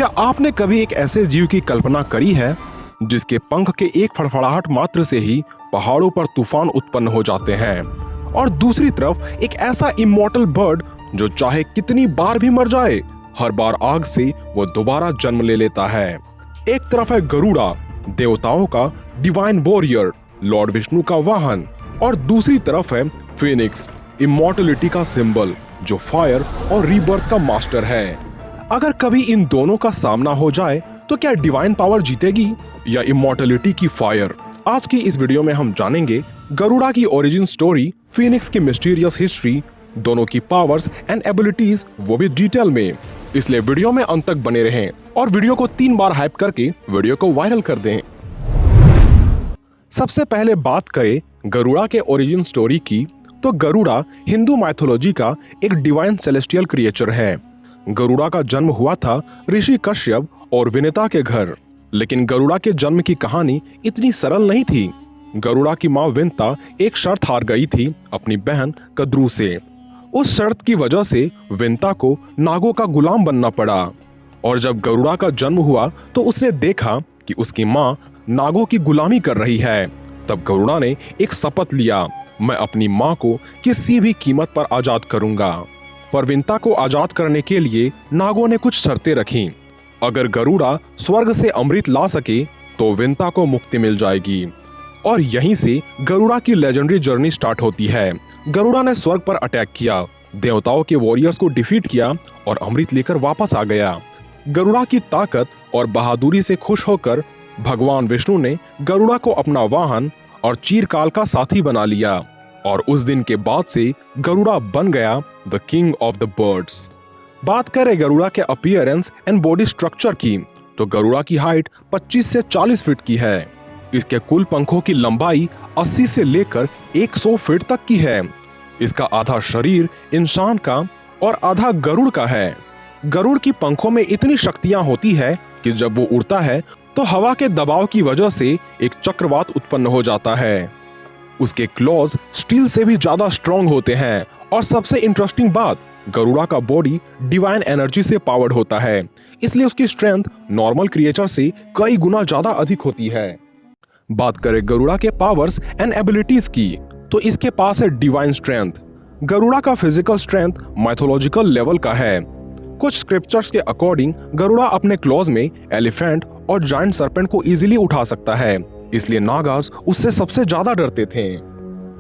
क्या आपने कभी एक ऐसे जीव की कल्पना करी है जिसके पंख के एक फड़फड़ाहट मात्र से ही पहाड़ों पर तूफान उत्पन्न हो जाते हैं, और दूसरी तरफ एक ऐसा इमॉर्टल बर्ड जो चाहे कितनी बार भी मर जाए, हर बार आग से वो दोबारा जन्म ले लेता है। एक तरफ है गरुड़ा, देवताओं का डिवाइन वॉरियर, लॉर्ड विष्णु का वाहन, और दूसरी तरफ है फीनिक्स, इमॉर्टलिटी का सिंबल, जो फायर और रीबर्थ का मास्टर है। अगर कभी इन दोनों का सामना हो जाए तो क्या डिवाइन पावर जीतेगी या इमॉर्टलिटी की फायर? आज की इस वीडियो में हम जानेंगे गरुड़ा की ओरिजिन स्टोरी, फीनिक्स की मिस्टीरियस हिस्ट्री, दोनों की पावर्स एंड एबिलिटीज, वो भी डिटेल में। इसलिए वीडियो में अंत तक बने रहें और वीडियो को 3 बार हाइप करके वीडियो को वायरल कर दें। सबसे पहले बात करें गरुड़ा के ओरिजिन स्टोरी की, तो गरुड़ा हिंदू माइथोलॉजी का एक डिवाइन सेलेस्टियल क्रिएचर है। गरुड़ा का जन्म हुआ था ऋषि कश्यप और विनिता के घर, लेकिन गरुड़ा के जन्म की कहानी इतनी सरल नहीं थी। गरुड़ा की माँ विनिता एक शर्त हार गई थी अपनी बहन कद्रू से। उस शर्त की वजह से विनिता को नागों का गुलाम बनना पड़ा, और जब गरुड़ा का जन्म हुआ तो उसने देखा कि उसकी माँ नागों की गुलामी कर रही है। तब गरुड़ा ने एक शपथ लिया, मैं अपनी माँ को किसी भी कीमत पर आजाद करूंगा। पर विनिता को आजाद करने के लिए नागों ने कुछ शर्तें रखी। अगर गरुड़ा स्वर्ग से अमृत ला सके तो विनिता को मुक्ति मिल जाएगी। और यहीं से गरुड़ा की लेजेंडरी जर्नी स्टार्ट होती है। गरुड़ा ने स्वर्ग पर अटैक किया, देवताओं के वॉरियर्स को डिफीट किया और अमृत लेकर वापस आ गया। गरुड़ा की ताकत और बहादुरी से खुश होकर भगवान विष्णु ने गरुड़ा को अपना वाहन और चिरकाल का साथी बना लिया, और उस दिन के बाद से गरुड़ा बन गया the king of the birds. बात करें गरुड़ा के अपीयरेंस एंड बॉडी स्ट्रक्चर की, तो गरुड़ा की हाइट 25 से 40 फीट की है। इसके कुल पंखों की लंबाई 80 से लेकर 100 फीट तक की है। इसका आधा शरीर इंसान का और आधा गरुड़ का है। गरुड़ की पंखों में इतनी शक्तियां होती है कि जब वो उड़ता है तो हवा के दबाव की वजह से एक चक्रवात उत्पन्न हो जाता है। उसके क्लॉज स्टील से भी ज्यादा स्ट्रॉन्ग होते हैं, और सबसे इंटरेस्टिंग बात, गरुड़ा का बॉडी डिवाइन एनर्जी से पावर्ड होता है, इसलिए उसकी स्ट्रेंथ नॉर्मल क्रिएचर से कई गुना ज्यादा अधिक होती है। बात करें गरुड़ा के पावर्स एंड एबिलिटीज की, तो इसके पास है डिवाइन स्ट्रेंथ। गरुड़ा का फिजिकल स्ट्रेंथ माइथोलॉजिकल लेवल का है। कुछ स्क्रिप्चर्स के अकॉर्डिंग गरुड़ा अपने क्लॉज में एलिफेंट और जायंट सर्पेंट को इजीली उठा सकता है, इसलिए नागास उससे सबसे ज्यादा डरते थे।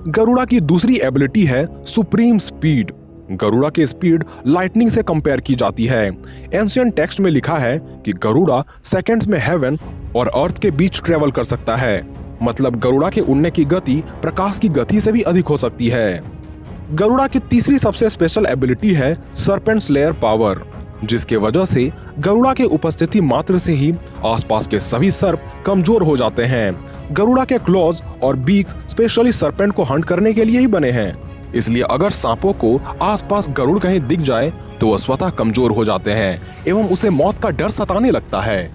गरुड़ा की दूसरी एबिलिटी है सुप्रीम स्पीड। गरुड़ा की स्पीड लाइटनिंग से कंपेयर की जाती है। एंशिएंट टेक्स्ट में लिखा है कि गरुड़ा सेकंड्स में हेवन और अर्थ के बीच ट्रेवल कर सकता है, मतलब गरुड़ा के उड़ने की गति प्रकाश की गति से भी अधिक हो सकती है। गरुड़ा की तीसरी सबसे स्पेशल एबिलिटी है सर्पेंट स्लेयर पावर, जिसके वजह से गरुड़ा के उपस्थिति मात्र से ही आसपास के सभी सर्प कमजोर हो जाते हैं। गरुड़ा के क्लॉज और बीक स्पेशली सर्पेंट को हंट करने के लिए ही बने हैं, इसलिए अगर सांपों को आसपास गरुड़ कहीं दिख जाए तो वह स्वतः कमजोर हो जाते हैं एवं उसे मौत का डर सताने लगता है।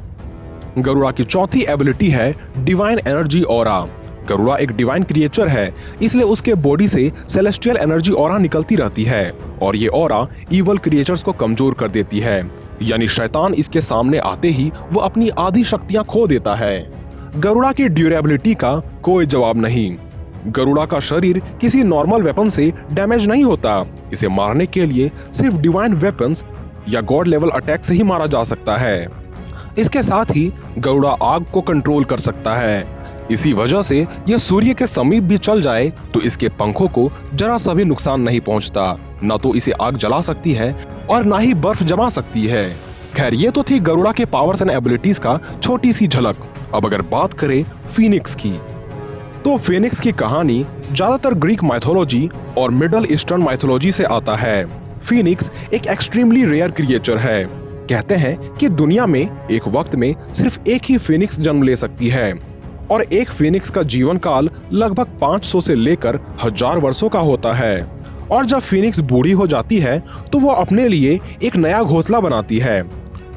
गरुड़ा की चौथी एबिलिटी है डिवाइन एनर्जी ऑरा। गरुड़ा एक डिवाइन क्रिएचर है, इसलिए उसके बॉडी से सेलेस्टियल एनर्जी ऑरा निकलती रहती है, और ये ऑरा इवल क्रिएचर्स को कमजोर कर देती है, यानी शैतान इसके सामने आते ही वो अपनी आधी शक्तियां खो देता है। गरुड़ा की ड्यूरेबिलिटी का कोई जवाब नहीं। गरुड़ा का शरीर किसी नॉर्मल वेपन से डैमेज नहीं होता। इसे मारने के लिए सिर्फ डिवाइन वेपन्स या गॉड लेवल अटैक से ही मारा जा सकता है। इसके साथ ही गरुड़ा आग को कंट्रोल कर सकता है। इसी वजह से यह सूर्य के समीप भी चल जाए तो इसके पंखों को जरा सा भी नुकसान नहीं पहुंचता। न तो इसे आग जला सकती है और ना ही बर्फ जमा सकती है। खैर, ये तो थी गरुड़ा के पावर्स एंड एबिलिटीज का छोटी सी झलक। अब अगर बात करें फीनिक्स की, तो फीनिक्स की कहानी ज्यादातर ग्रीक माइथोलॉजी और मिडल ईस्टर्न माइथोलॉजी से आता है। फीनिक्स एक एक्सट्रीमली रेयर क्रिएचर है। कहते हैं कि दुनिया में एक वक्त में सिर्फ एक ही फीनिक्स जन्म ले सकती है, और एक फीनिक्स का जीवन काल लगभग 500 से लेकर 1000 वर्षों का होता है। और जब फीनिक्स बूढ़ी हो जाती है तो वो अपने लिए एक नया घोंसला बनाती है,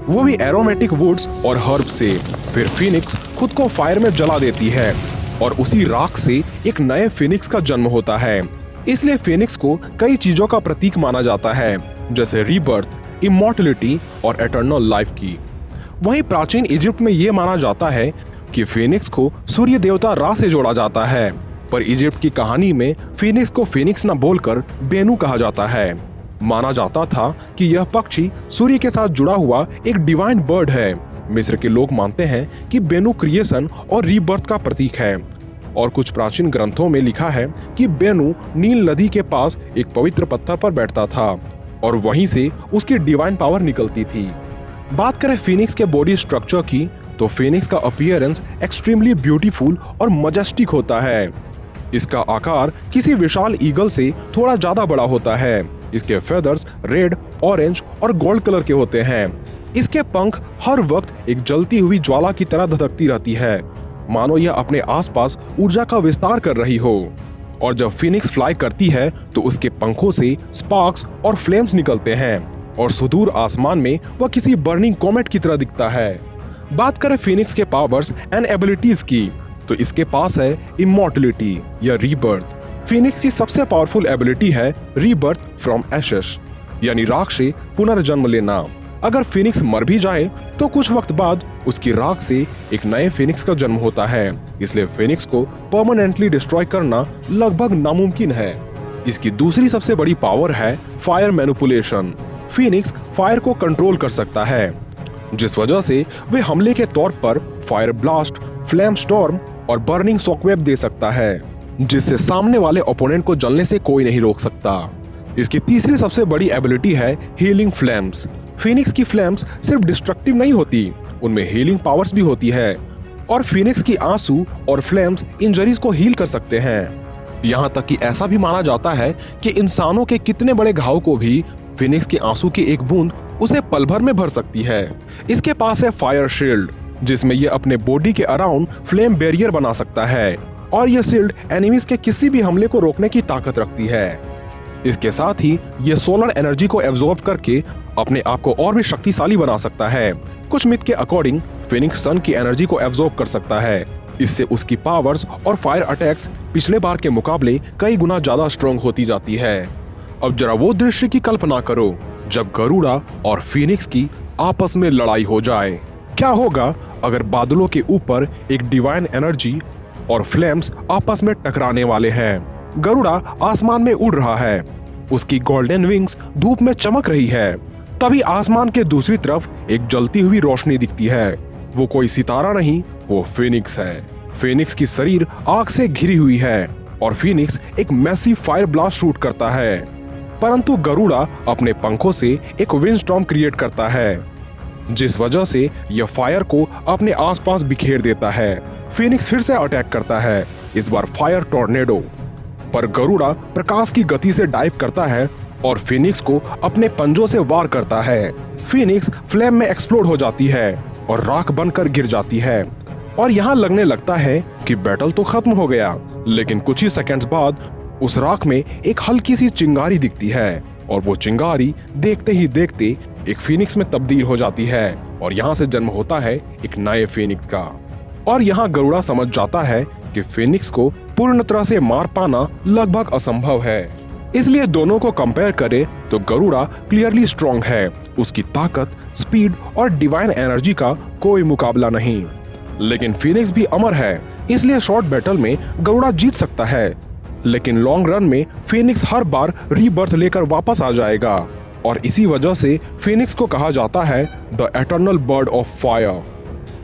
वो भी एरोमेटिक वुड्स और हर्ब से। फिर फीनिक्स खुद को फायर में जला देती है, और उसी राख से एक नए फीनिक्स का जन्म होता है। इसलिए फीनिक्स को कई चीजों का प्रतीक माना जाता है, जैसे रीबर्थ, इमॉर्टलिटी और एटर्नल लाइफ की। वहीं प्राचीन इजिप्ट में ये माना जाता है कि फीनिक्स को सूर्य देवता रा से जोड़ा जाता है, पर इजिप्ट की कहानी में फीनिक्स को फीनिक्स न बोलकर बेनु कहा जाता है। माना जाता था कि यह पक्षी सूर्य के साथ जुड़ा हुआ एक डिवाइन बर्ड है। मिस्र के लोग मानते हैं कि बेनु क्रिएशन और रीबर्थ का प्रतीक है, और कुछ प्राचीन ग्रंथों में लिखा है कि बेनु नील नदी के पास एक पवित्र पत्थर पर बैठता था और वहीं से उसकी डिवाइन पावर निकलती थी। बात करें फीनिक्स के बॉडी स्ट्रक्चर की, तो फीनिक्स का अपीयरेंस एक्सट्रीमली ब्यूटीफुल और मजेस्टिक होता है। इसका आकार किसी विशाल ईगल से थोड़ा ज्यादा बड़ा होता है। इसके फेदर्स रेड, ऑरेंज और गोल्ड कलर के होते हैं। इसके पंख हर वक्त एक जलती हुई ज्वाला की तरह धधकती रहती है, मानो यह अपने आसपास ऊर्जा का विस्तार कर रही हो। और जब फीनिक्स फ्लाई करती है तो उसके पंखों से स्पार्क्स और फ्लेम्स निकलते हैं और सुदूर आसमान में वह किसी बर्निंग कॉमेट की तरह दिखता है। बात करें फीनिक्स के पावर्स एंड एबिलिटीज की, तो इसके पास है इमॉर्टलिटी या रीबर्थ। फीनिक्स की सबसे पावरफुल एबिलिटी है रीबर्थ फ्रॉम एशेस, यानी राख से पुनर्जन्म लेना। अगर फीनिक्स मर भी जाए तो कुछ वक्त बाद उसकी राख से एक नए फीनिक्स का जन्म होता है, इसलिए फीनिक्स को परमानेंटली डिस्ट्रॉय करना लगभग नामुमकिन है। इसकी दूसरी सबसे बड़ी पावर है फायर मैनिपुलेशन। फीनिक्स फायर को कंट्रोल कर सकता है, जिस वजह से वे हमले के तौर पर फायर ब्लास्ट, फ्लेम स्टॉर्म और बर्निंग शॉकवेव दे सकता है, जिससे सामने वाले ओपोनेंट को जलने से कोई नहीं रोक सकता। इसकी तीसरी सबसे बड़ी एबिलिटी है हीलिंग फ्लेम्स। फीनिक्स की फ्लेम्स सिर्फ डिस्ट्रक्टिव नहीं होती, उनमें हीलिंग पावर्स भी होती है, और फीनिक्स की आंसू और फ्लेम्स इंजरीज को हील कर सकते हैं। यहाँ तक कि ऐसा भी माना जाता है कि इंसानों के कितने बड़े घाव को भी फीनिक्स के आंसू की एक बूंद उसे पल भर में भर सकती है। इसके पास है फायर शील्ड, जिसमें यह अपने बॉडी के अराउंड फ्लेम बैरियर बना सकता है, और यह शील्ड एनिमीज के किसी भी हमले को रोकने की ताकत रखती है। इसके साथ ही यह सोलर एनर्जी को एब्जॉर्ब करके अपने आप को और भी शक्तिशाली बना सकता है। कुछ मिथ के अकॉर्डिंग फीनिक्स सन की एनर्जी को एब्जॉर्ब कर सकता है, इससे उसकी पावर्स और फायर अटैक्स पिछले बार के मुकाबले कई गुना ज्यादा स्ट्रॉन्ग होती जाती है। अब जरा वो दृश्य की कल्पना करो जब गरुड़ा और फीनिक्स की आपस में लड़ाई हो जाए। क्या होगा अगर बादलों के ऊपर एक डिवाइन एनर्जी और फ्लेम्स आपस में टकराने वाले हैं। गरुड़ा आसमान में उड़ रहा है, उसकी गोल्डन विंग्स धूप में चमक रही है। तभी आसमान के दूसरी तरफ एक जलती हुई रोशनी दिखती है। वो कोई सितारा नहीं, वो फीनिक्स है। फीनिक्स की शरीर आग से घिरी हुई है और फीनिक्स एक मैसिव फायर ब्लास्ट शूट करता है, परंतु गरुड़ा अपने पंखों से एक विंडस्टॉर्म क्रिएट करता है, जिस वजह से यह फायर को अपने आसपास बिखेर देता है। फीनिक्स फिर से अटैक करता है, इस बार फायर टॉर्नेडो, पर गरुड़ा प्रकाश की गति से डाइव करता है और फीनिक्स को अपने पंजों से वार करता है। फीनिक्स फ्लेम में एक्सप्लोड हो जाती है और राख बनकर गिर जाती है, और यहाँ लगने लगता है कि बैटल तो खत्म हो गया, लेकिन कुछ ही सेकंड्स बाद उस राख में एक हल्की सी चिंगारी दिखती है, और वो चिंगारी देखते ही देखते एक फीनिक्स में तब्दील हो जाती है, और यहाँ से जन्म होता है एक नए फीनिक्स का। और यहाँ गरुड़ा समझ जाता है कि फीनिक्स को पूर्ण तरह से मार पाना लगभग असंभव है, इसलिए दोनों को कंपेयर करें तो गरुड़ा क्लियरली स्ट्रॉन्ग है। उसकी ताकत, स्पीड और डिवाइन एनर्जी का कोई मुकाबला नहीं। लेकिन फीनिक्स भी अमर है, इसलिए शॉर्ट बैटल में गरुड़ा जीत सकता है, लेकिन लॉन्ग रन में फीनिक्स हर बार रीबर्थ लेकर वापस आ जाएगा, और इसी वजह से फीनिक्स को कहा जाता है the eternal bird of fire.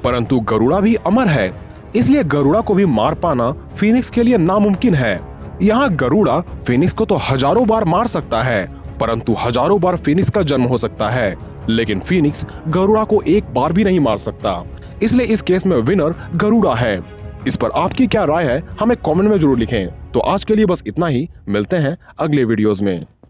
परंतु गरुड़ा भी अमर है, इसलिए गरुड़ा को भी मार पाना फीनिक्स के लिए नामुमकिन है। यहाँ गरुड़ा फीनिक्स को तो हजारों बार मार सकता है, परंतु हजारों बार फीनिक्स का जन्म हो सकता है, लेकिन फीनिक्स गरुड़ा को एक बार भी नहीं मार सकता। इसलिए इस केस में विनर गरुड़ा है। इस पर आपकी क्या राय है, हमें कमेंट में जरूर लिखें। तो आज के लिए बस इतना ही, मिलते हैं अगले वीडियोस में।